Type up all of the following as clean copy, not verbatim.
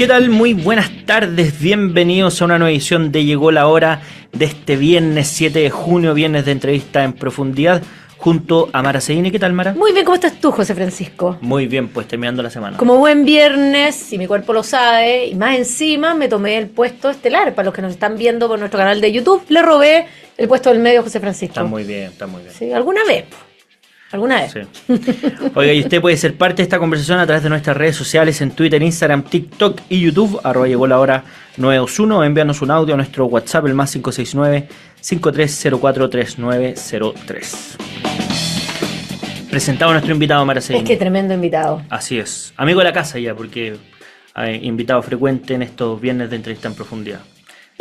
¿Qué tal? Muy buenas tardes, bienvenidos a una nueva edición de Llegó la Hora de este viernes 7 de junio, viernes de entrevista en profundidad, junto a Mara Seguini. ¿Qué tal, Mara? Muy bien, ¿cómo estás tú, José Francisco? Muy bien, pues terminando la semana. Como buen viernes, y mi cuerpo lo sabe, y más encima me tomé el puesto estelar. Para los que nos están viendo por nuestro canal de YouTube, le robé el puesto del medio a José Francisco. Está muy bien, está muy bien. Sí, alguna vez. ¿Alguna vez? Sí. Oiga, y usted puede ser parte de esta conversación a través de nuestras redes sociales en Twitter, Instagram, TikTok y YouTube, @llegó la hora 921, envíanos un audio a nuestro WhatsApp, el más 569-5304-3903. Presentado a nuestro invitado, Mara Seguini. Es que tremendo invitado. Así es, amigo de la casa ya, porque invitado frecuente en estos viernes de entrevista en profundidad.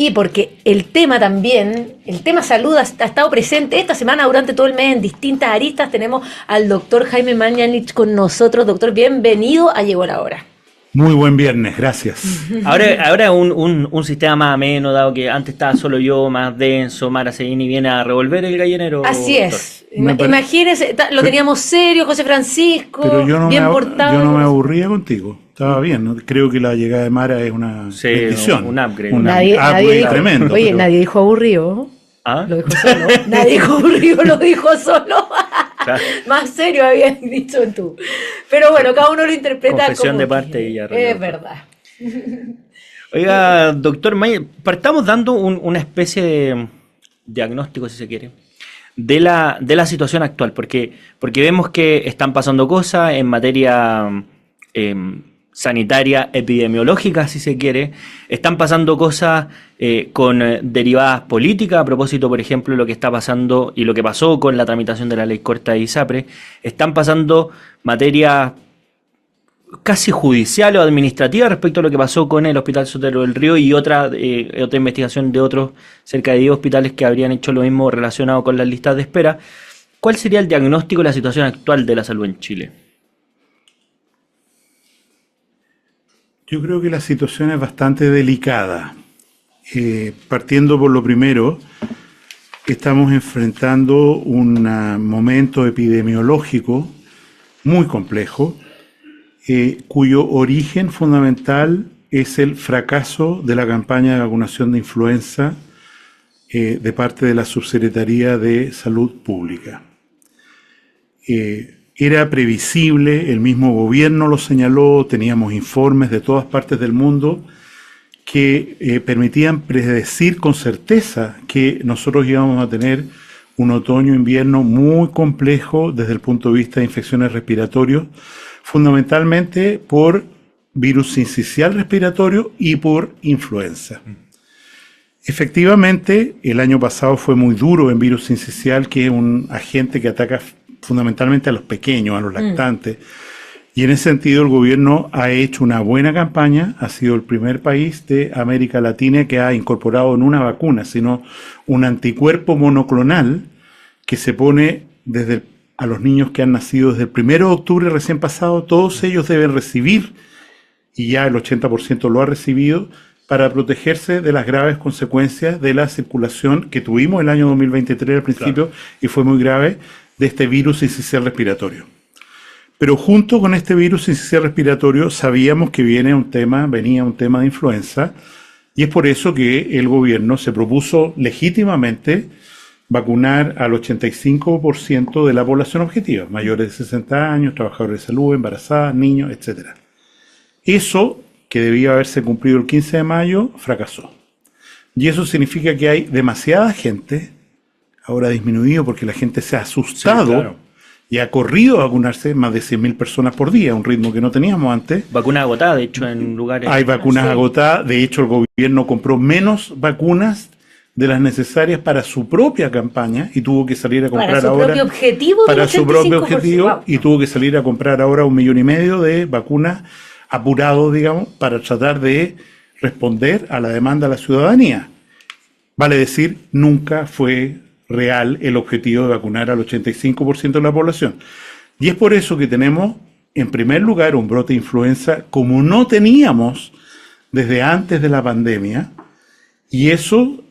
Y porque el tema también, el tema salud ha estado presente esta semana durante todo el mes en distintas aristas. Tenemos al doctor Jaime Mañalich con nosotros. Doctor, bienvenido a Llegó la Hora. Muy buen viernes, gracias. Ahora un sistema más ameno, dado que antes estaba solo yo, más denso. Mara Seguini viene a revolver el gallinero. Así doctor. es. Imagínese, lo teníamos serio, José Francisco, Pero yo no portado. yo no me aburría contigo. Estaba bien, ¿no? Creo que la llegada de Mara es una bendición. Un upgrade. Nadie dijo, tremendo. Oye, nadie dijo aburrido. ¿Ah? Lo dijo solo. Nadie dijo aburrido, lo dijo solo. Claro. Más serio habías dicho tú. Pero bueno, cada uno lo interpreta Confesión como de parte quiere. y ya. Es verdad. Oiga, doctor Mayer, partamos dando una especie de diagnóstico, si se quiere, de la situación actual, porque vemos que están pasando cosas en materia sanitaria, epidemiológica, si se quiere. Están pasando cosas con derivadas políticas, a propósito, por ejemplo, lo que está pasando y lo que pasó con la tramitación de la ley corta de ISAPRE. Están pasando materias casi judiciales o administrativas respecto a lo que pasó con el Hospital Sotero del Río y otra investigación de otros cerca de 10 hospitales que habrían hecho lo mismo relacionado con las listas de espera. ¿Cuál sería el diagnóstico de la situación actual de la salud en Chile? Yo creo que la situación es bastante delicada. Partiendo por lo primero, estamos enfrentando un momento epidemiológico muy complejo, cuyo origen fundamental es el fracaso de la campaña de vacunación de influenza de parte de la Subsecretaría de Salud Pública. Era previsible, el mismo gobierno lo señaló, teníamos informes de todas partes del mundo que permitían predecir con certeza que nosotros íbamos a tener un otoño-invierno muy complejo desde el punto de vista de infecciones respiratorias, fundamentalmente por virus sincicial respiratorio y por influenza. Efectivamente, el año pasado fue muy duro en virus sincicial, que es un agente que ataca fundamentalmente a los pequeños, a los lactantes. Y en ese sentido el gobierno ha hecho una buena campaña, ha sido el primer país de América Latina que ha incorporado no una vacuna, sino un anticuerpo monoclonal que se pone a los niños que han nacido desde el 1 de octubre recién pasado. Todos ellos deben recibir, y ya el 80% lo ha recibido, para protegerse de las graves consecuencias de la circulación que tuvimos el año 2023 al principio, claro, y fue muy grave, de este virus sincicial respiratorio. Pero junto con este virus sincicial respiratorio sabíamos que venía un tema de influenza, y es por eso que el gobierno se propuso legítimamente vacunar al 85% de la población objetiva, mayores de 60 años, trabajadores de salud, embarazadas, niños, etc. Eso, que debía haberse cumplido el 15 de mayo, fracasó. Y eso significa que hay demasiada gente, ahora ha disminuido porque la gente se ha asustado, sí, claro, y ha corrido a vacunarse, más de 100.000 personas por día, un ritmo que no teníamos antes. Vacunas agotadas, de hecho, en lugares... Hay vacunas agotadas, de hecho el gobierno compró menos vacunas de las necesarias para su propia campaña y tuvo que salir a comprar ahora... Para su propio objetivo. Para su propio objetivo, y tuvo que salir a comprar ahora 1,5 millones de vacunas apurados, digamos, para tratar de responder a la demanda de la ciudadanía. Vale decir, nunca fue real el objetivo de vacunar al 85% de la población. Y es por eso que tenemos, en primer lugar, un brote de influenza como no teníamos desde antes de la pandemia, y eso,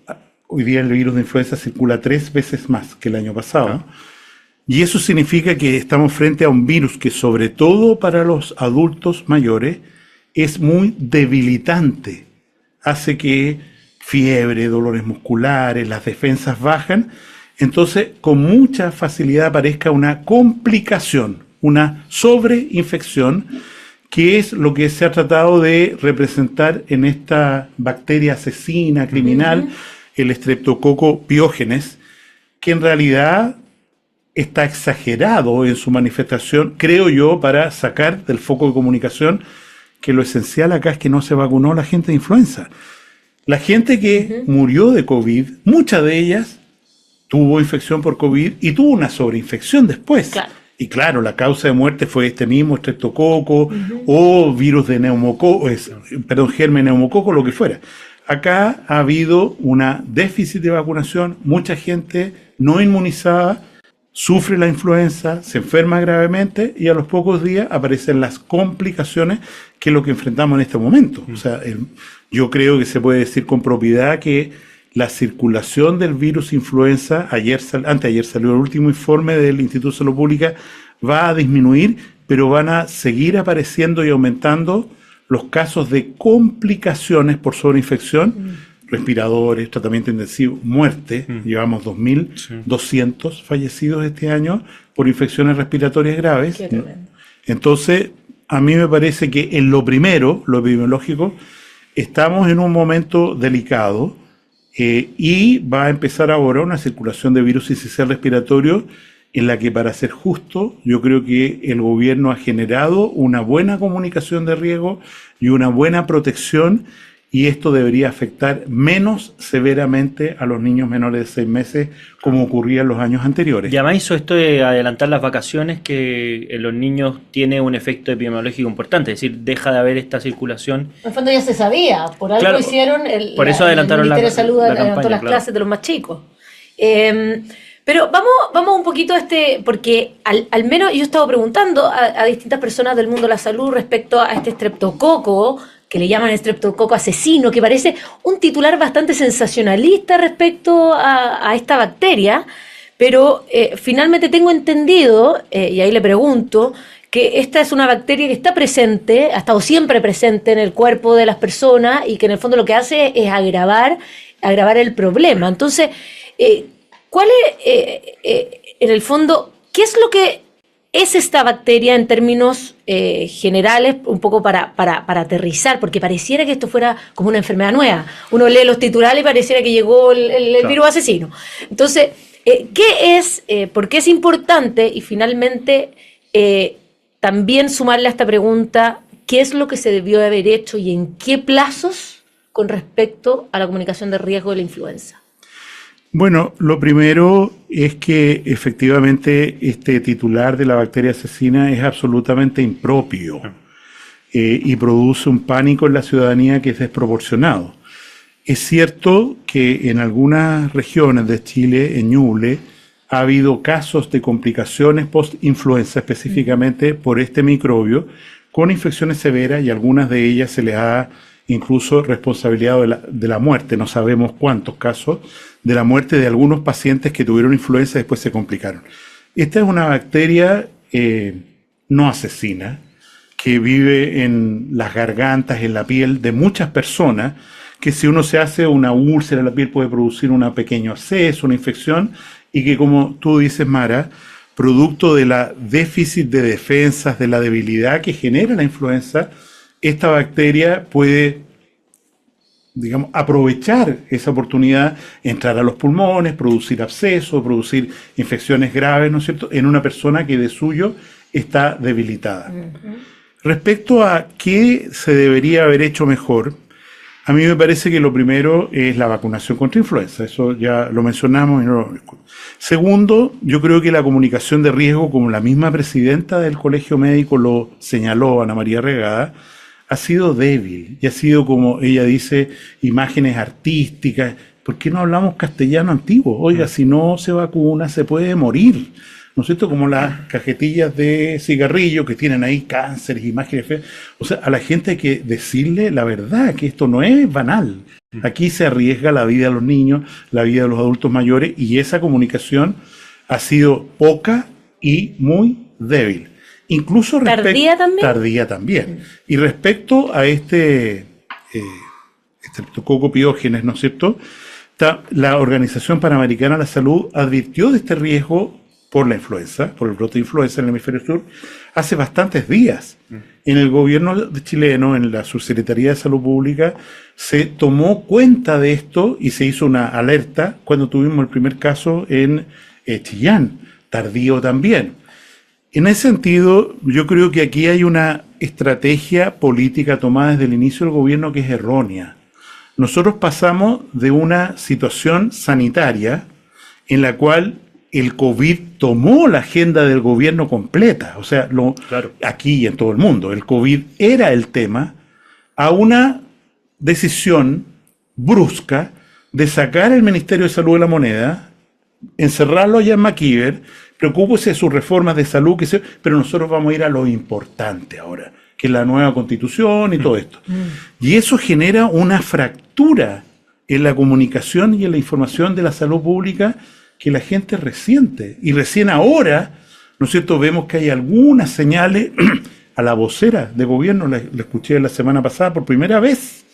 hoy día el virus de influenza circula 3 veces más que el año pasado, y eso significa que estamos frente a un virus que, sobre todo para los adultos mayores, es muy debilitante. Hace que fiebre, dolores musculares, las defensas bajan. Entonces, con mucha facilidad aparezca una complicación, una sobreinfección, que es lo que se ha tratado de representar en esta bacteria asesina, criminal, el Streptococcus pyogenes, que en realidad está exagerado en su manifestación, creo yo, para sacar del foco de comunicación que lo esencial acá es que no se vacunó la gente de influenza. La gente que murió de COVID, muchas de ellas tuvo infección por COVID y tuvo una sobreinfección después. Claro. Y claro, la causa de muerte fue este mismo estreptococo o virus de neumococo, germen neumococo, lo que fuera. Acá ha habido una déficit de vacunación, mucha gente no inmunizada, sufre la influenza, se enferma gravemente y a los pocos días aparecen las complicaciones, que es lo que enfrentamos en este momento. O sea, yo creo que se puede decir con propiedad que la circulación del virus influenza, anteayer salió el último informe del Instituto de Salud Pública, va a disminuir, pero van a seguir apareciendo y aumentando los casos de complicaciones por sobreinfección, respiradores, tratamiento intensivo, muerte. Llevamos 2.200 fallecidos este año por infecciones respiratorias graves. Qué tremendo. Entonces, a mí me parece que en lo primero, lo epidemiológico, estamos en un momento delicado y va a empezar ahora una circulación de virus sincicial respiratorio en la que, para ser justo, yo creo que el gobierno ha generado una buena comunicación de riesgo y una buena protección, y esto debería afectar menos severamente a los niños menores de 6 meses como ocurría en los años anteriores. Y además hizo esto de adelantar las vacaciones, que en los niños tiene un efecto epidemiológico importante, es decir, deja de haber esta circulación. En el fondo ya se sabía, por algo Claro, hicieron por eso adelantaron el Ministerio de Salud la adelantó campaña, las claro. clases de los más chicos. Pero vamos un poquito a porque al menos yo he estado preguntando a distintas personas del mundo de la salud respecto a este estreptococo, que le llaman estreptococo asesino, que parece un titular bastante sensacionalista respecto a esta bacteria, pero finalmente tengo entendido, y ahí le pregunto, que esta es una bacteria que está presente, ha estado siempre presente en el cuerpo de las personas y que en el fondo lo que hace es agravar el problema. Entonces, ¿cuál es, en el fondo, qué es lo que es esta bacteria en términos generales, un poco para aterrizar? Porque pareciera que esto fuera como una enfermedad nueva. Uno lee los titulares y pareciera que llegó el virus asesino. Entonces, ¿qué es? ¿Por qué es importante? Y finalmente, también sumarle a esta pregunta, ¿qué es lo que se debió de haber hecho y en qué plazos con respecto a la comunicación de riesgo de la influenza? Bueno, lo primero es que efectivamente este titular de la bacteria asesina es absolutamente impropio y produce un pánico en la ciudadanía que es desproporcionado. Es cierto que en algunas regiones de Chile, en Ñuble, ha habido casos de complicaciones post-influenza específicamente por este microbio, con infecciones severas, y algunas de ellas se les ha incluso responsabilidad de la muerte. No sabemos cuántos casos de la muerte de algunos pacientes que tuvieron influenza y después se complicaron. Esta es una bacteria no asesina, que vive en las gargantas, en la piel de muchas personas, que si uno se hace una úlcera en la piel puede producir un pequeño absceso, una infección, y que, como tú dices, Mara, producto de la déficit de defensas, de la debilidad que genera la influenza, esta bacteria puede, digamos, aprovechar esa oportunidad, entrar a los pulmones, producir abscesos, producir infecciones graves, ¿no es cierto?, en una persona que de suyo está debilitada. Respecto a qué se debería haber hecho mejor, a mí me parece que lo primero es la vacunación contra influenza, eso ya lo mencionamos y no lo discuto. Segundo, yo creo que la comunicación de riesgo, como la misma presidenta del Colegio Médico lo señaló, Ana María Regada, ha sido débil y ha sido, como ella dice, imágenes artísticas. ¿Por qué no hablamos castellano antiguo? Oiga, si no se vacuna se puede morir, ¿no es cierto? Como las cajetillas de cigarrillo que tienen ahí cánceres, imágenes feas. O sea, a la gente hay que decirle la verdad, que esto no es banal. Aquí se arriesga la vida de los niños, la vida de los adultos mayores, y esa comunicación ha sido poca y muy débil. Incluso ¿Tardía también? Tardía también. Y respecto a este Streptococo pyogenes, ¿no es cierto? La Organización Panamericana de la Salud advirtió de este riesgo por la influenza, por el brote de influenza en el hemisferio sur, hace bastantes días. En el gobierno chileno, en la Subsecretaría de Salud Pública, se tomó cuenta de esto y se hizo una alerta cuando tuvimos el primer caso en Chillán, tardío también. En ese sentido, yo creo que aquí hay una estrategia política tomada desde el inicio del gobierno que es errónea. Nosotros pasamos de una situación sanitaria en la cual el COVID tomó la agenda del gobierno completa, o sea, Claro. aquí y en todo el mundo, el COVID era el tema, a una decisión brusca de sacar el Ministerio de Salud de la Moneda, encerrarlo allá en MacIver, preocúpese de sus reformas de salud, pero nosotros vamos a ir a lo importante ahora, que es la nueva constitución y todo esto. Y eso genera una fractura en la comunicación y en la información de la salud pública que la gente resiente. Y recién ahora, ¿no es cierto?, vemos que hay algunas señales. A la vocera de gobierno, la escuché la semana pasada por primera vez,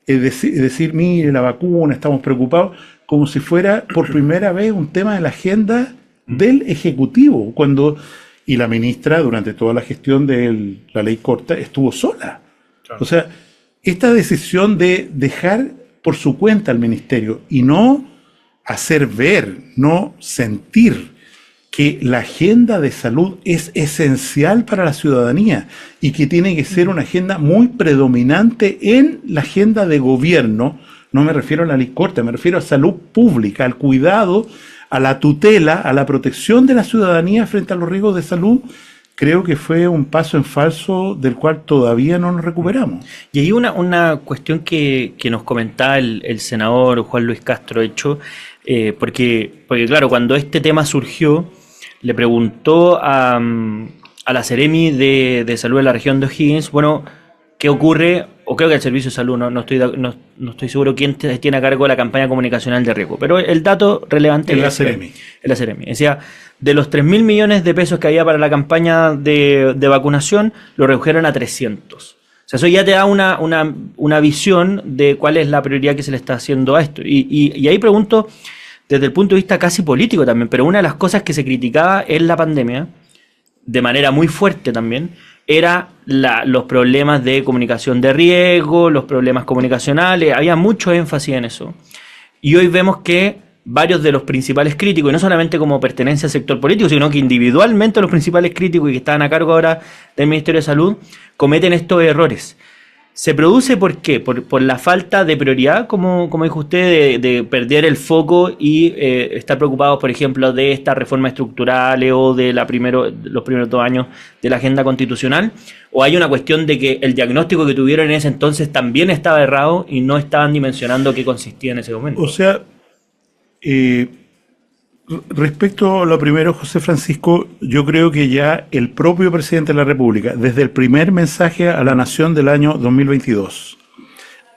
decir, mire, la vacuna, estamos preocupados, como si fuera por primera vez un tema de la agenda del Ejecutivo, y la ministra durante toda la gestión de la ley corta estuvo sola. Claro. O sea, esta decisión de dejar por su cuenta al ministerio y no hacer ver, no sentir que la agenda de salud es esencial para la ciudadanía y que tiene que ser una agenda muy predominante en la agenda de gobierno. No me refiero a la ley corta, me refiero a salud pública, al cuidado, a la tutela, a la protección de la ciudadanía frente a los riesgos de salud. Creo que fue un paso en falso del cual todavía no nos recuperamos. Y hay una cuestión que nos comentaba el senador Juan Luis Castro, hecho, porque claro, cuando este tema surgió, le preguntó a la Seremi de Salud de la región de O'Higgins, bueno, ¿qué ocurre? O creo que el Servicio de Salud, no estoy seguro quién tiene a cargo la campaña comunicacional de riesgo, pero el dato relevante es la Seremi. Es la Seremi. Decía, de los 3.000 millones de pesos que había para la campaña de vacunación, lo redujeron a 300. O sea, eso ya te da una visión de cuál es la prioridad que se le está haciendo a esto. Y ahí pregunto, desde el punto de vista casi político también, pero una de las cosas que se criticaba en la pandemia, de manera muy fuerte también, era los problemas de comunicación de riesgo, los problemas comunicacionales, había mucho énfasis en eso. Y hoy vemos que varios de los principales críticos, y no solamente como pertenencia al sector político, sino que individualmente los principales críticos y que están a cargo ahora del Ministerio de Salud, cometen estos errores. ¿Se produce por qué? Por la falta de prioridad, como dijo usted, de perder el foco y estar preocupados, por ejemplo, de estas reformas estructurales o de los primeros 2 años de la agenda constitucional? ¿O hay una cuestión de que el diagnóstico que tuvieron en ese entonces también estaba errado y no estaban dimensionando qué consistía en ese momento? O sea, respecto a lo primero, José Francisco, yo creo que ya el propio presidente de la República, desde el primer mensaje a la nación del año 2022,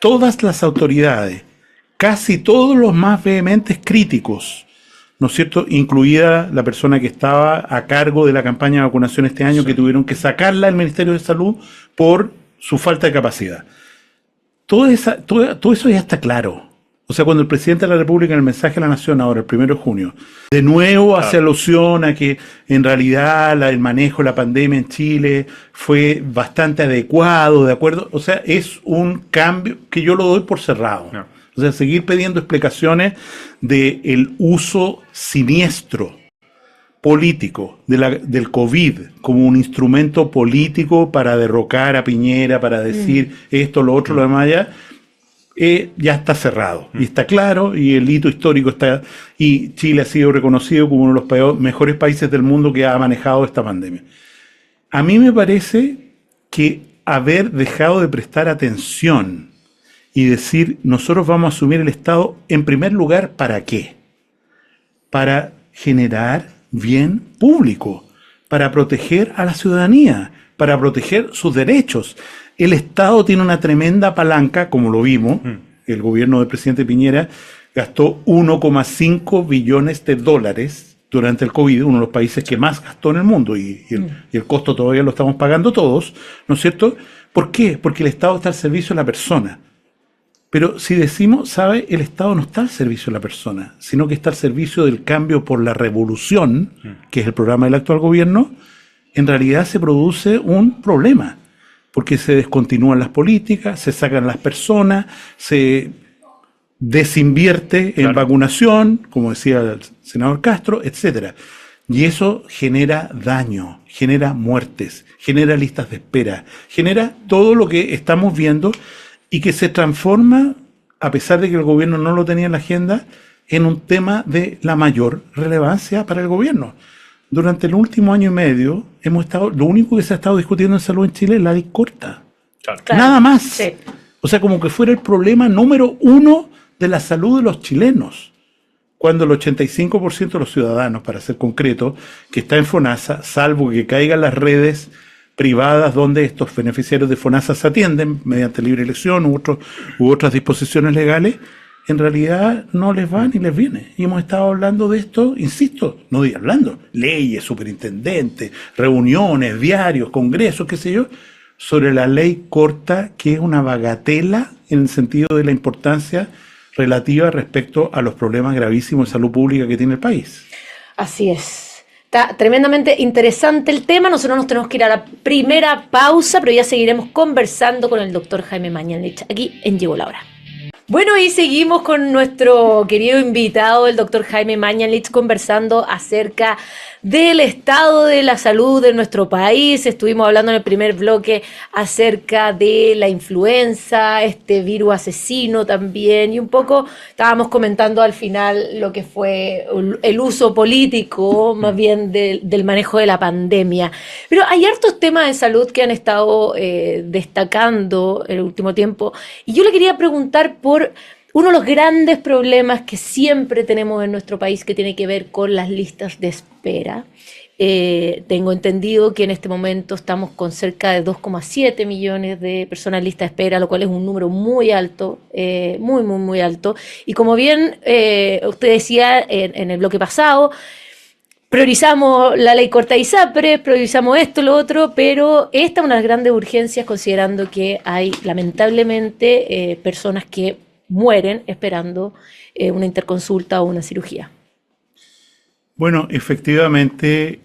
todas las autoridades, casi todos los más vehementes críticos, ¿no es cierto?, incluida la persona que estaba a cargo de la campaña de vacunación este año, sí, que tuvieron que sacarla del Ministerio de Salud por su falta de capacidad. Todo eso ya está claro. O sea, cuando el presidente de la República en el mensaje a la Nación ahora, el 1 de junio, de nuevo hace alusión a que en realidad el manejo de la pandemia en Chile fue bastante adecuado, ¿de acuerdo? O sea, es un cambio que yo lo doy por cerrado. No. O sea, seguir pidiendo explicaciones del uso siniestro político del COVID como un instrumento político para derrocar a Piñera, para decir esto, lo otro, lo demás allá. Ya está cerrado y está claro, y el hito histórico está, y Chile ha sido reconocido como uno de los mejores países del mundo que ha manejado esta pandemia. A mí me parece que haber dejado de prestar atención y decir, nosotros vamos a asumir el Estado en primer lugar, ¿para qué? Para generar bien público, para proteger a la ciudadanía, para proteger sus derechos. El Estado tiene una tremenda palanca, como lo vimos, el gobierno del presidente Piñera gastó 1,5 billones de dólares durante el COVID, uno de los países que más gastó en el mundo y el costo todavía lo estamos pagando todos, ¿no es cierto? ¿Por qué? Porque el Estado está al servicio de la persona. Pero si decimos, ¿sabe? El Estado no está al servicio de la persona, sino que está al servicio del cambio por la revolución, que es el programa del actual gobierno. En realidad se produce un problema, porque se descontinúan las políticas, se sacan las personas, se desinvierte en vacunación, como decía el senador Castro, etcétera. Y eso genera daño, genera muertes, genera listas de espera, genera todo lo que estamos viendo y que se transforma, a pesar de que el gobierno no lo tenía en la agenda, en un tema de la mayor relevancia para el gobierno. Durante el último año y medio lo único que se ha estado discutiendo en salud en Chile es la ley corta. Claro. Nada más. Sí. O sea, como que fuera el problema número uno de la salud de los chilenos, cuando el 85% de los ciudadanos, para ser concreto, que está en FONASA, salvo que caigan las redes privadas donde estos beneficiarios de FONASA se atienden mediante libre elección u otras disposiciones legales, en realidad no les va ni les viene. Y hemos estado hablando de esto, insisto, no digo hablando, leyes, superintendentes, reuniones, diarios, congresos, qué sé yo, sobre la ley corta, que es una bagatela en el sentido de la importancia relativa respecto a los problemas gravísimos de salud pública que tiene el país. Así es. Está tremendamente interesante el tema. Nosotros nos tenemos que ir a la primera pausa, pero ya seguiremos conversando con el doctor Jaime Mañalich aquí en Llegó la Hora. Bueno, y seguimos con nuestro querido invitado, el doctor Jaime Mañalich, conversando acerca del estado de la salud de nuestro país. Estuvimos hablando en el primer bloque acerca de la influenza, este virus asesino también, y un poco estábamos comentando al final lo que fue el uso político, más bien del manejo de la pandemia. Pero hay hartos temas de salud que han estado destacando en el último tiempo, y yo le quería preguntar por uno de los grandes problemas que siempre tenemos en nuestro país, que tiene que ver con las listas de espera. Tengo entendido que en este momento estamos con cerca de 2,7 millones de personas en lista de espera, lo cual es un número muy alto, muy alto. Y como bien usted decía en el bloque pasado, priorizamos la ley corta de ISAPRE, priorizamos esto, lo otro, pero esta es una de las grandes urgencias, considerando que hay lamentablemente personas que mueren esperando una interconsulta o una cirugía. Bueno, efectivamente,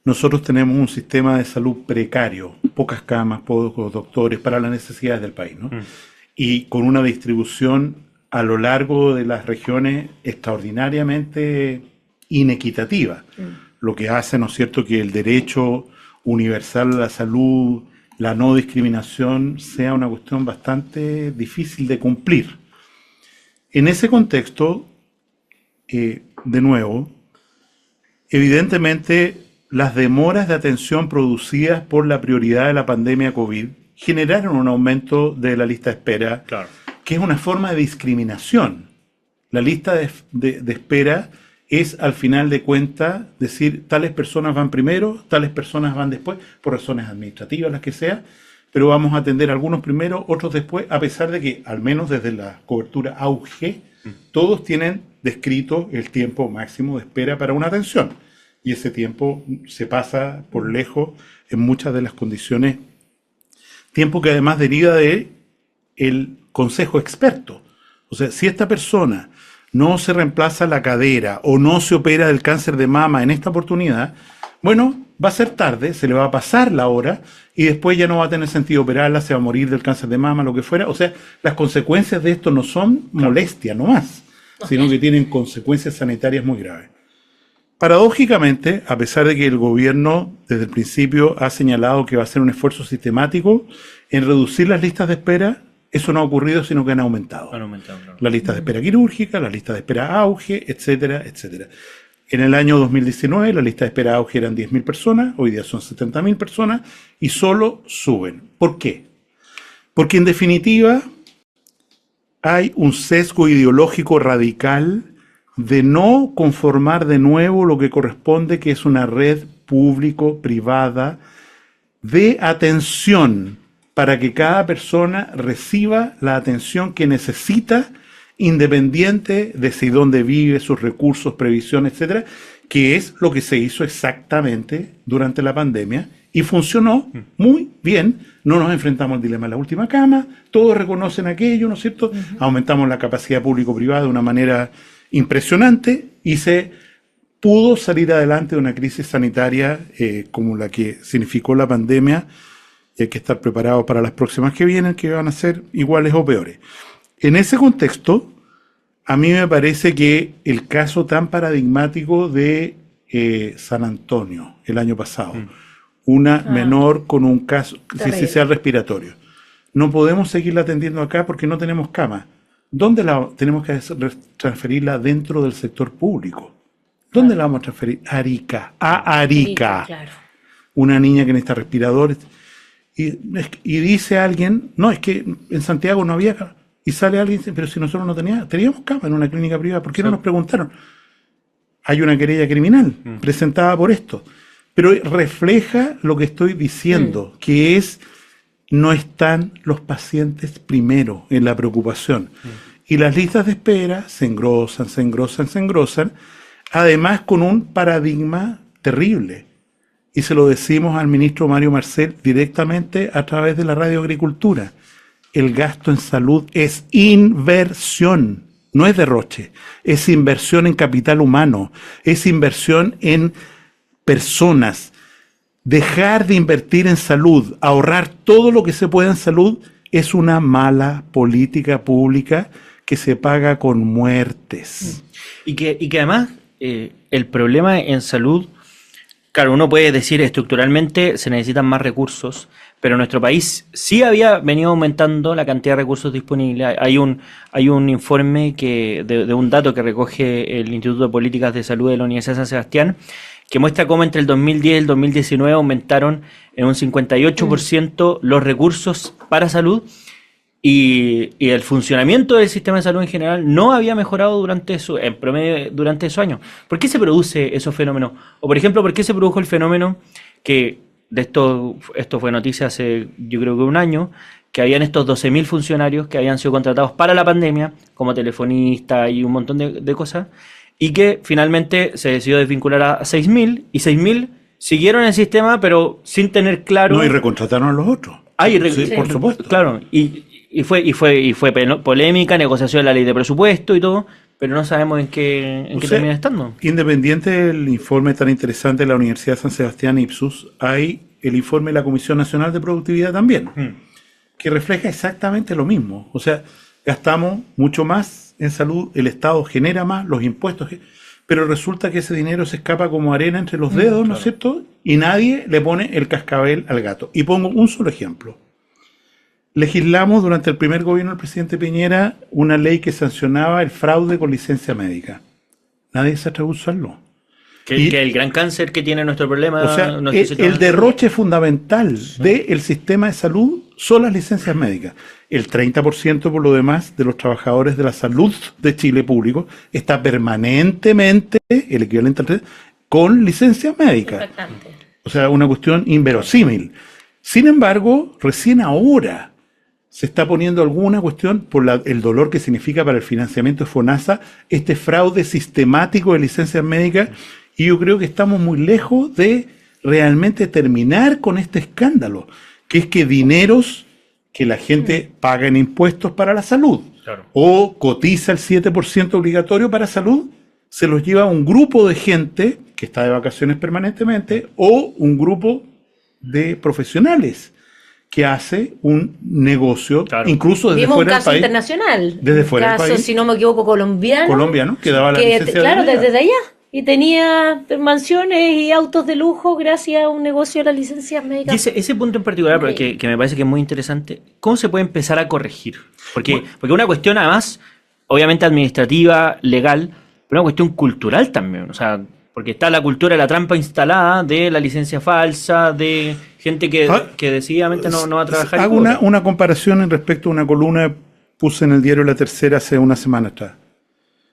nosotros tenemos un sistema de salud precario, pocas camas, pocos doctores para las necesidades del país, ¿no? Y con una distribución a lo largo de las regiones extraordinariamente inequitativa, lo que hace, ¿no es cierto?, que el derecho universal a la salud, la no discriminación, sea una cuestión bastante difícil de cumplir. En ese contexto, de nuevo, evidentemente las demoras de atención producidas por la prioridad de la pandemia COVID generaron un aumento de la lista de espera, claro, que es una forma de discriminación. La lista de espera es, al final de cuentas, decir tales personas van primero, tales personas van después, por razones administrativas, las que sea, pero vamos a atender algunos primero, otros después, a pesar de que, al menos desde la cobertura auge, todos tienen descrito el tiempo máximo de espera para una atención. Y ese tiempo se pasa por lejos en muchas de las condiciones, tiempo que además deriva de el consejo experto. O sea, si esta persona no se reemplaza la cadera o no se opera del cáncer de mama en esta oportunidad, bueno, va a ser tarde, se le va a pasar la hora y después ya no va a tener sentido operarla, se va a morir del cáncer de mama, lo que fuera. O sea, las consecuencias de esto no son molestia nomás, sino que tienen consecuencias sanitarias muy graves. Paradójicamente, a pesar de que el gobierno desde el principio ha señalado que va a hacer un esfuerzo sistemático en reducir las listas de espera, eso no ha ocurrido, sino que han aumentado. Claro. Las listas de espera quirúrgica, las listas de espera auge, etcétera, etcétera. En el año 2019, la lista de espera auge eran 10.000 personas, hoy día son 70.000 personas, y solo suben. ¿Por qué? Porque en definitiva hay un sesgo ideológico radical de no conformar de nuevo lo que corresponde, que es una red público-privada de atención para que cada persona reciba la atención que necesita independiente de si dónde vive, sus recursos, previsiones, etcétera, que es lo que se hizo exactamente durante la pandemia y funcionó muy bien. No nos enfrentamos al dilema de la última cama, todos reconocen aquello, ¿no es cierto? Aumentamos la capacidad público-privada de una manera impresionante y se pudo salir adelante de una crisis sanitaria como la que significó la pandemia, y hay que estar preparados para las próximas que vienen, que van a ser iguales o peores. En ese contexto, a mí me parece que el caso tan paradigmático de San Antonio el año pasado, una menor con un caso sincicial respiratorio, no podemos seguirla atendiendo acá porque no tenemos cama. ¿Dónde la tenemos que transferirla dentro del sector público? ¿Dónde la vamos a transferir? A Arica. Claro. Una niña que necesita respiradores. Y dice alguien, no, es que en Santiago no había cama. Y sale alguien y dice, pero si nosotros no teníamos cama en una clínica privada, ¿por qué no nos preguntaron? Hay una querella criminal presentada por esto. Pero refleja lo que estoy diciendo, que es, no están los pacientes primero en la preocupación. Y las listas de espera se engrosan, además con un paradigma terrible. Y se lo decimos al ministro Mario Marcel directamente a través de la Radio Agricultura. El gasto en salud es inversión, no es derroche. Es inversión en capital humano, es inversión en personas. Dejar de invertir en salud, ahorrar todo lo que se pueda en salud, es una mala política pública que se paga con muertes. Y que además el problema en salud, claro, uno puede decir estructuralmente se necesitan más recursos, pero nuestro país sí había venido aumentando la cantidad de recursos disponibles. Hay un informe de un dato que recoge el Instituto de Políticas de Salud de la Universidad de San Sebastián, que muestra cómo entre el 2010 y el 2019 aumentaron en un 58% los recursos para salud y el funcionamiento del sistema de salud en general no había mejorado en promedio durante esos años. ¿Por qué se produce esos fenómenos? O por ejemplo, ¿por qué se produjo el fenómeno que esto fue noticia hace yo creo que un año, que habían estos 12.000 funcionarios que habían sido contratados para la pandemia como telefonistas y un montón de cosas, y que finalmente se decidió desvincular a 6.000, y 6.000 siguieron el sistema, pero sin tener claro... No, y recontrataron a los otros. Sí, por supuesto. Claro, y fue polémica, negociación de la ley de presupuesto y todo, pero no sabemos en qué termina estando. Independiente del informe tan interesante de la Universidad de San Sebastián Ipsos, hay el informe de la Comisión Nacional de Productividad también, que refleja exactamente lo mismo. O sea, gastamos mucho más en salud, el Estado genera más, los impuestos, pero resulta que ese dinero se escapa como arena entre los dedos, ¿no es cierto? Y nadie le pone el cascabel al gato. Y pongo un solo ejemplo. Legislamos durante el primer gobierno del presidente Piñera una ley que sancionaba el fraude con licencia médica. Nadie se atrevió a usarlo. Que el gran cáncer que tiene nuestro problema... O sea, el derroche fundamental del sistema de salud son las licencias médicas. El 30% por lo demás de los trabajadores de la salud de Chile público está permanentemente, el equivalente al con licencias médicas. O sea, una cuestión inverosímil. Sin embargo, recién ahora se está poniendo alguna cuestión por el dolor que significa para el financiamiento de FONASA este fraude sistemático de licencias médicas, y yo creo que estamos muy lejos de realmente terminar con este escándalo, que es que dineros que la gente paga en impuestos para la salud, o cotiza el 7% obligatorio para salud, se los lleva un grupo de gente que está de vacaciones permanentemente, o un grupo de profesionales que hace un negocio, incluso desde fuera del país. Vimos un caso internacional. Desde fuera del país. Si no me equivoco, colombiano. Que daba la licencia. Claro, desde allá. Y tenía mansiones y autos de lujo gracias a un negocio de las licencias médicas. Y ese punto en particular, que me parece que es muy interesante, ¿cómo se puede empezar a corregir? Porque una cuestión además, obviamente administrativa, legal, pero una cuestión cultural también. O sea, porque está la cultura de la trampa instalada de la licencia falsa, de gente que decididamente no va a trabajar. Hago una comparación en respecto a una columna que puse en el diario La Tercera hace una semana atrás.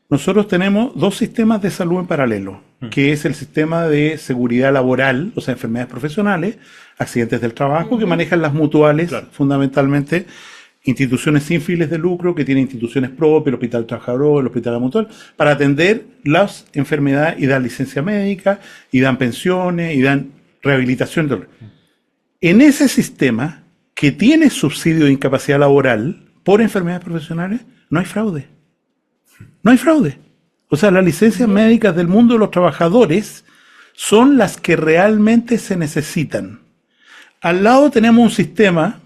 Nosotros tenemos dos sistemas de salud en paralelo, que es el sistema de seguridad laboral, o sea, enfermedades profesionales, accidentes del trabajo, que manejan las mutuales fundamentalmente, instituciones sin fines de lucro, que tienen instituciones propias, el Hospital Trabajador, el Hospital La Mutual, para atender las enfermedades y dan licencia médica, y dan pensiones, y dan rehabilitación. En ese sistema que tiene subsidio de incapacidad laboral por enfermedades profesionales, no hay fraude. No hay fraude. O sea, las licencias médicas del mundo de los trabajadores son las que realmente se necesitan. Al lado tenemos un sistema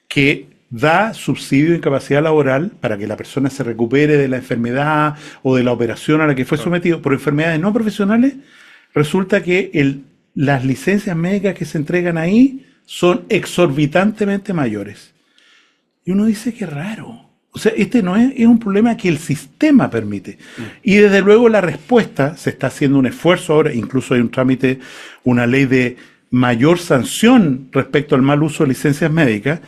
que da subsidio de incapacidad laboral para que la persona se recupere de la enfermedad o de la operación a la que fue sometido por enfermedades no profesionales. Resulta que las licencias médicas que se entregan ahí son exorbitantemente mayores. Y uno dice que raro. O sea, este no es un problema que el sistema permite. Y desde luego la respuesta, se está haciendo un esfuerzo ahora, incluso hay un trámite, una ley de mayor sanción respecto al mal uso de licencias médicas,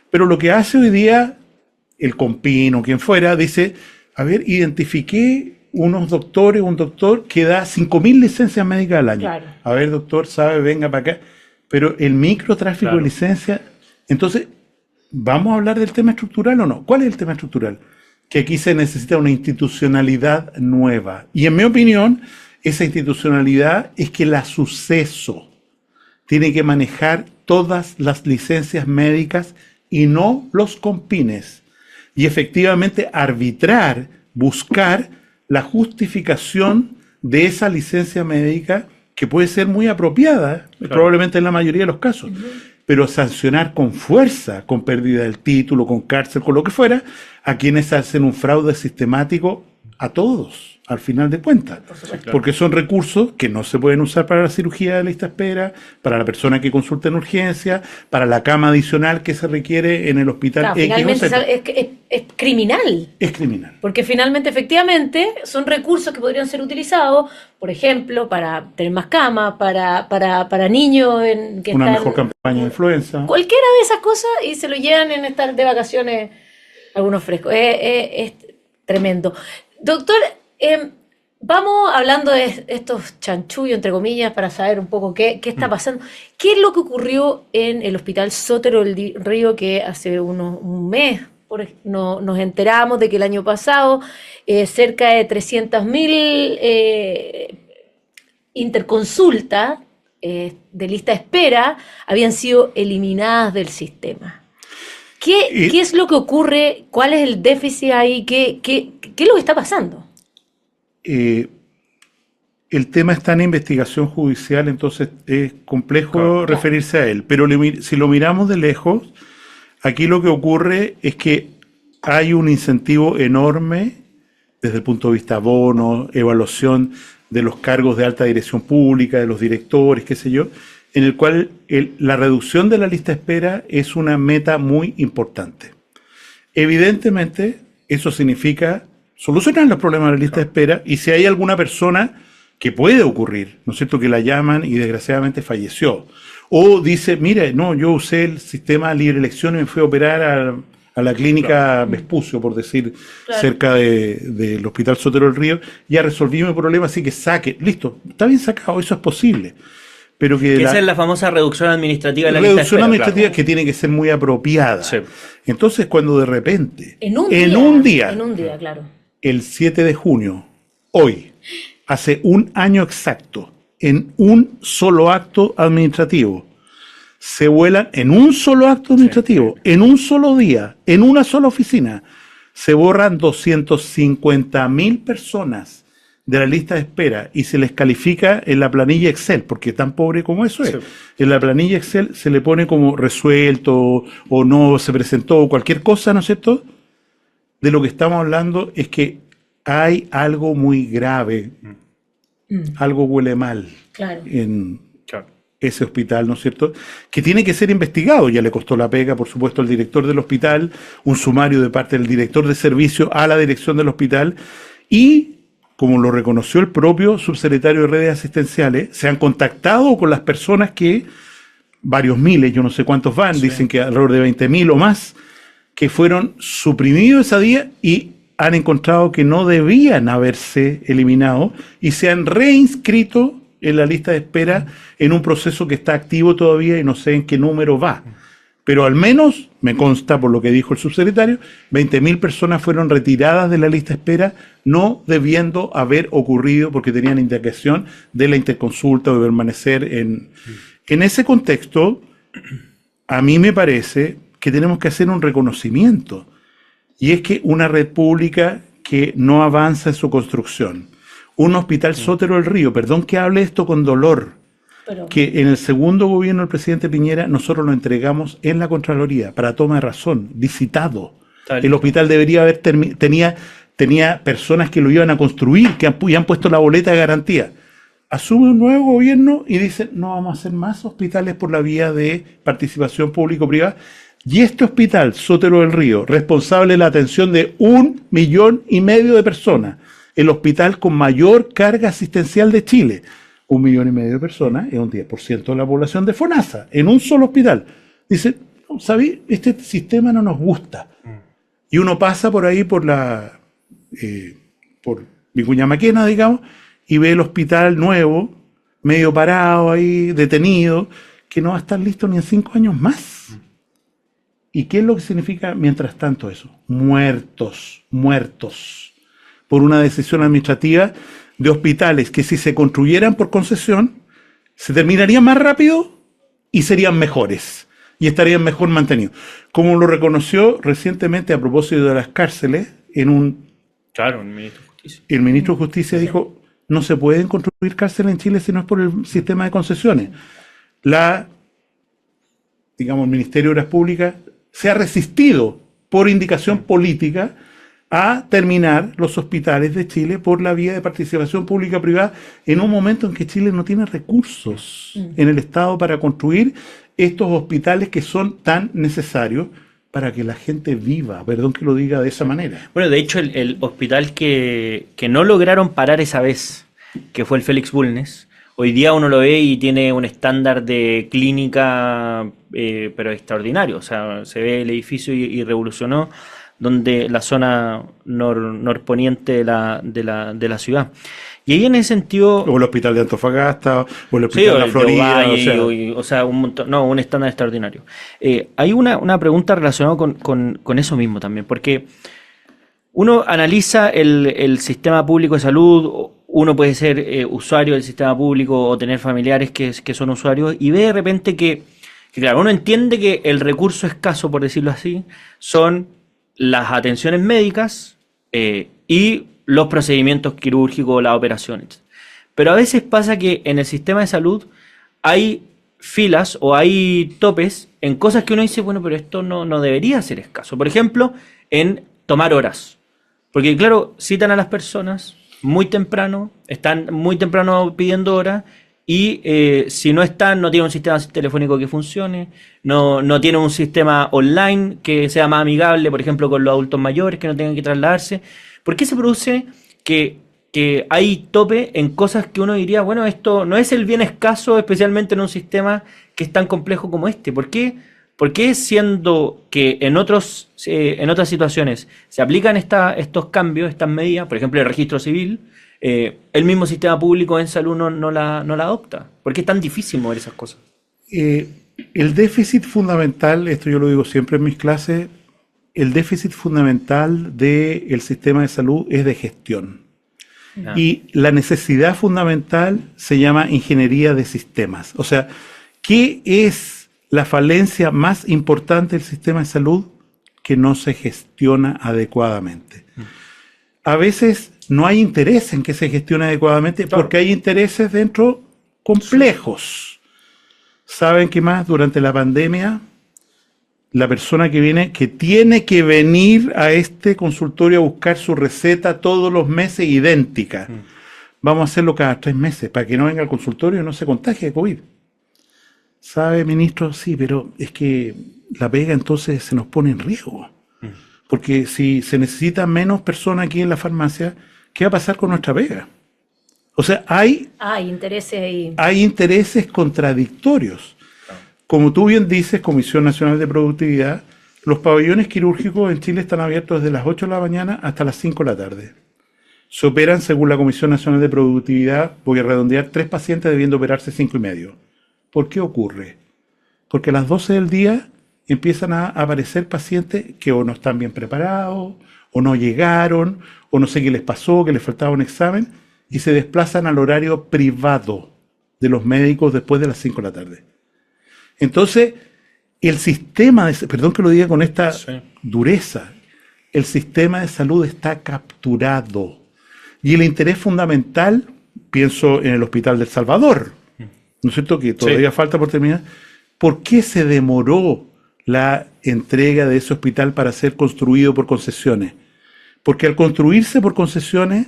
pero lo que hace hoy día el COMPIN o quien fuera, dice, a ver, identifiqué un doctor que da 5.000 licencias médicas al año. Claro. A ver, doctor, sabe, venga para acá. Pero el microtráfico de licencias, entonces, ¿vamos a hablar del tema estructural o no? ¿Cuál es el tema estructural? Que aquí se necesita una institucionalidad nueva. Y en mi opinión, esa institucionalidad es que la suceso tiene que manejar todas las licencias médicas y no los compines. Y efectivamente arbitrar, buscar la justificación de esa licencia médica que puede ser muy apropiada, probablemente en la mayoría de los casos. Pero sancionar con fuerza, con pérdida del título, con cárcel, con lo que fuera, a quienes hacen un fraude sistemático a todos, al final de cuentas. Porque son recursos que no se pueden usar para la cirugía de lista de espera, para la persona que consulta en urgencia, para la cama adicional que se requiere en el hospital. Claro, finalmente es criminal. Es criminal. Porque finalmente, efectivamente, son recursos que podrían ser utilizados, por ejemplo, para tener más camas, para niños que una están, mejor campaña de influenza. Cualquiera de esas cosas y se lo llevan en estar de vacaciones algunos frescos. Es tremendo. Doctor, vamos hablando de estos chanchullos, entre comillas, para saber un poco qué está pasando. ¿Qué es lo que ocurrió en el Hospital Sotero del Río, que hace un mes nos enteramos de que el año pasado cerca de 300.000 interconsultas de lista de espera habían sido eliminadas del sistema? ¿Qué es lo que ocurre? ¿Cuál es el déficit ahí? ¿Qué es lo que está pasando? El tema está en investigación judicial, entonces es complejo referirse a él. Pero si lo miramos de lejos, aquí lo que ocurre es que hay un incentivo enorme desde el punto de vista bono, evaluación de los cargos de alta dirección pública, de los directores, qué sé yo, en el cual la reducción de la lista de espera es una meta muy importante. Evidentemente, eso significa solucionar los problemas de la lista de espera, y si hay alguna persona que puede ocurrir, ¿no es cierto?, que la llaman y desgraciadamente falleció, o dice, mire, no, yo usé el sistema libre elección y me fui a operar a la clínica Vespucio, por decir, cerca del Hospital Sotero del Río, ya resolví mi problema, así que saque, listo, está bien sacado, eso es posible. Pero que esa es la famosa reducción administrativa de la lista de espera. Reducción administrativa que tiene que ser muy apropiada. Sí. Entonces, cuando de repente, en un día, claro, el 7 de junio, hoy, hace un año exacto, en un solo acto administrativo, se vuelan en un solo acto administrativo, en un solo día, en una sola oficina, se borran 250.000 personas de la lista de espera y se les califica en la planilla Excel, porque tan pobre como eso es. En la planilla Excel se le pone como resuelto o no se presentó o cualquier cosa, ¿no es cierto? De lo que estamos hablando es que hay algo muy grave, algo huele mal en ese hospital, ¿no es cierto?, que tiene que ser investigado. Ya le costó la pega, por supuesto, al director del hospital, un sumario de parte del director de servicio a la dirección del hospital, y como lo reconoció el propio subsecretario de redes asistenciales, se han contactado con las personas que, varios miles, yo no sé cuántos van, dicen que alrededor de 20.000 o más, que fueron suprimidos ese día y han encontrado que no debían haberse eliminado y se han reinscrito en la lista de espera en un proceso que está activo todavía y no sé en qué número va. Pero al menos, me consta por lo que dijo el subsecretario, 20.000 personas fueron retiradas de la lista de espera, no debiendo haber ocurrido porque tenían indicación de la interconsulta o de permanecer en ese contexto. A mí me parece que tenemos que hacer un reconocimiento, y es que una red pública que no avanza en su construcción, un hospital Sotero del Río, perdón que hable esto con dolor, que en el segundo gobierno del presidente Piñera nosotros lo entregamos en la Contraloría para toma de razón, licitado. El hospital debería haber tenía personas que lo iban a construir, que han puesto la boleta de garantía. Asume un nuevo gobierno y dice, no vamos a hacer más hospitales por la vía de participación público-privada. Y este hospital, Sotero del Río, responsable de la atención de 1,5 millones de personas, el hospital con mayor carga asistencial de Chile, 1,5 millones de personas, es un 10% de la población de FONASA, en un solo hospital. Dice, ¿sabes? Este sistema no nos gusta. Y uno pasa por ahí por Vicuña Maquena, digamos, y ve el hospital nuevo, medio parado ahí, detenido, que no va a estar listo ni en 5 años más. ¿Y qué es lo que significa mientras tanto eso? Muertos, por una decisión administrativa de hospitales que si se construyeran por concesión, se terminarían más rápido y serían mejores, y estarían mejor mantenidos. Como lo reconoció recientemente a propósito de las cárceles, Claro, el ministro de Justicia. El ministro de Justicia dijo, no se pueden construir cárceles en Chile si no es por el sistema de concesiones. El Ministerio de Obras Públicas se ha resistido por indicación política a terminar los hospitales de Chile por la vía de participación pública-privada en un momento en que Chile no tiene recursos en el Estado para construir estos hospitales que son tan necesarios para que la gente viva, perdón que lo diga de esa manera. Bueno, de hecho, el hospital que no lograron parar esa vez, que fue el Félix Bulnes, hoy día uno lo ve y tiene un estándar de clínica, pero extraordinario. O sea, se ve el edificio y revolucionó donde la zona norponiente de la ciudad. Y ahí en ese sentido... O el hospital de Antofagasta, o el hospital de la Florida. O sea, un montón, no, un estándar extraordinario. Hay una pregunta relacionada con eso mismo también, porque uno analiza el sistema público de salud, uno puede ser usuario del sistema público o tener familiares que son usuarios, y ve de repente que, claro, uno entiende que el recurso escaso, por decirlo así, son las atenciones médicas y los procedimientos quirúrgicos, las operaciones. Pero a veces pasa que en el sistema de salud hay filas o hay topes en cosas que uno dice, bueno, pero esto no debería ser escaso. Por ejemplo, en tomar horas. Porque claro, citan a las personas muy temprano, están muy temprano pidiendo horas, y si no están, no tienen un sistema telefónico que funcione, no tienen un sistema online que sea más amigable, por ejemplo, con los adultos mayores, que no tengan que trasladarse. ¿Por qué se produce que hay tope en cosas que uno diría, bueno, esto no es el bien escaso, especialmente en un sistema que es tan complejo como este? ¿Por qué siendo que en otras situaciones se aplican estos cambios, estas medidas, por ejemplo el registro civil, el mismo sistema público en salud no la adopta? ¿Por qué es tan difícil mover esas cosas? El déficit fundamental, esto yo lo digo siempre en mis clases, el déficit fundamental del sistema de salud es de gestión. Y la necesidad fundamental se llama ingeniería de sistemas. O sea, ¿qué es la falencia más importante del sistema de salud? Que no se gestiona adecuadamente. A veces no hay interés en que se gestione adecuadamente, porque hay intereses dentro complejos. ¿Saben qué más? Durante la pandemia, la persona que tiene que venir a este consultorio a buscar su receta todos los meses idéntica. Vamos a hacerlo cada 3 meses para que no venga al consultorio y no se contagie de COVID. ¿Sabe, ministro? Sí, pero es que la pega entonces se nos pone en riesgo. Porque si se necesitan menos personas aquí en la farmacia, ¿qué va a pasar con nuestra pega? O sea, hay intereses contradictorios. Como tú bien dices, Comisión Nacional de Productividad, los pabellones quirúrgicos en Chile están abiertos desde las 8 de la mañana hasta las 5 de la tarde. Se operan, según la Comisión Nacional de Productividad, voy a redondear, 3 pacientes debiendo operarse 5 y medio. ¿Por qué ocurre? Porque a las 12 del día empiezan a aparecer pacientes que o no están bien preparados, o no llegaron, o no sé qué les pasó, que les faltaba un examen, y se desplazan al horario privado de los médicos después de las 5 de la tarde. Entonces, el sistema, perdón que lo diga con esta dureza, el sistema de salud está capturado. Y el interés fundamental, pienso en el Hospital del Salvador, ¿no es cierto?, que todavía falta por terminar. ¿Por qué se demoró la entrega de ese hospital para ser construido por concesiones? Porque al construirse por concesiones,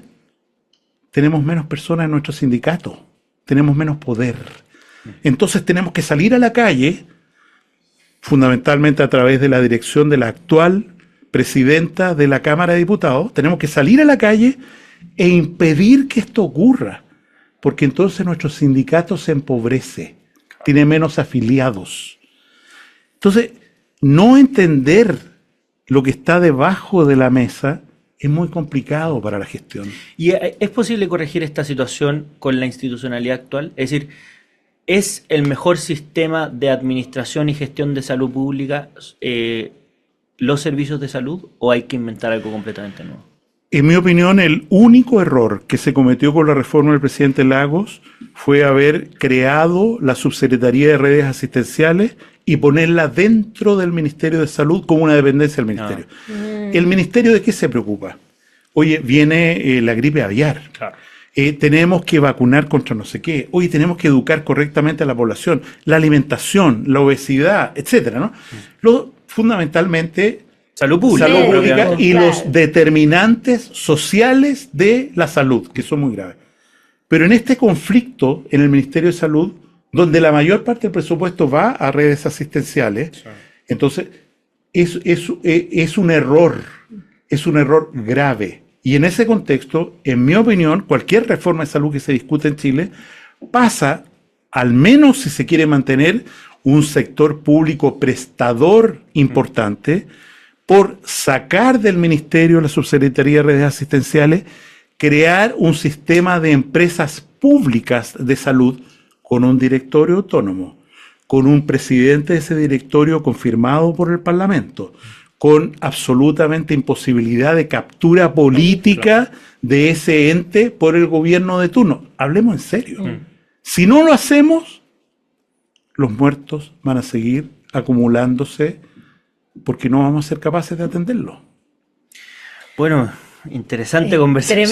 tenemos menos personas en nuestro sindicato, tenemos menos poder. Entonces tenemos que salir a la calle, fundamentalmente a través de la dirección de la actual presidenta de la Cámara de Diputados, tenemos que salir a la calle e impedir que esto ocurra, porque entonces nuestro sindicato se empobrece, tiene menos afiliados. Entonces, no entender lo que está debajo de la mesa es muy complicado para la gestión. ¿Y es posible corregir esta situación con la institucionalidad actual? Es decir, ¿es el mejor sistema de administración y gestión de salud pública los servicios de salud o hay que inventar algo completamente nuevo? En mi opinión, el único error que se cometió con la reforma del presidente Lagos fue haber creado la Subsecretaría de Redes Asistenciales y ponerla dentro del Ministerio de Salud como una dependencia del Ministerio. ¿El Ministerio de qué se preocupa? Oye, viene la gripe aviar. Claro. Tenemos que vacunar contra no sé qué. Oye, tenemos que educar correctamente a la población. La alimentación, la obesidad, etcétera, ¿no? Fundamentalmente, salud pública. Salud pública y claro, los determinantes sociales de la salud, que son muy graves. Pero en este conflicto, en el Ministerio de Salud, donde la mayor parte del presupuesto va a redes asistenciales, entonces es un error grave. Y en ese contexto, en mi opinión, cualquier reforma de salud que se discute en Chile pasa, al menos si se quiere mantener un sector público prestador importante, por sacar del Ministerio la Subsecretaría de Redes Asistenciales, crear un sistema de empresas públicas de salud con un directorio autónomo, con un presidente de ese directorio confirmado por el Parlamento, con absolutamente imposibilidad de captura política de ese ente por el gobierno de turno. Hablemos en serio. Si no lo hacemos, los muertos van a seguir acumulándose porque no vamos a ser capaces de atenderlo. Bueno, interesante conversación.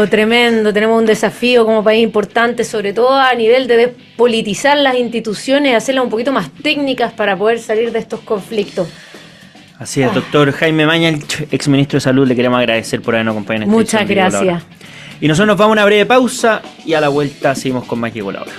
Tremendo. Tenemos un desafío como país importante, sobre todo a nivel de despolitizar las instituciones, hacerlas un poquito más técnicas para poder salir de estos conflictos. Así es, doctor Jaime Mañalich, exministro de Salud, le queremos agradecer por habernos acompañado en esta Muchas edición de Llegó la gracias. Hora. Y nosotros nos vamos a una breve pausa y a la vuelta seguimos con más Llegó la Hora.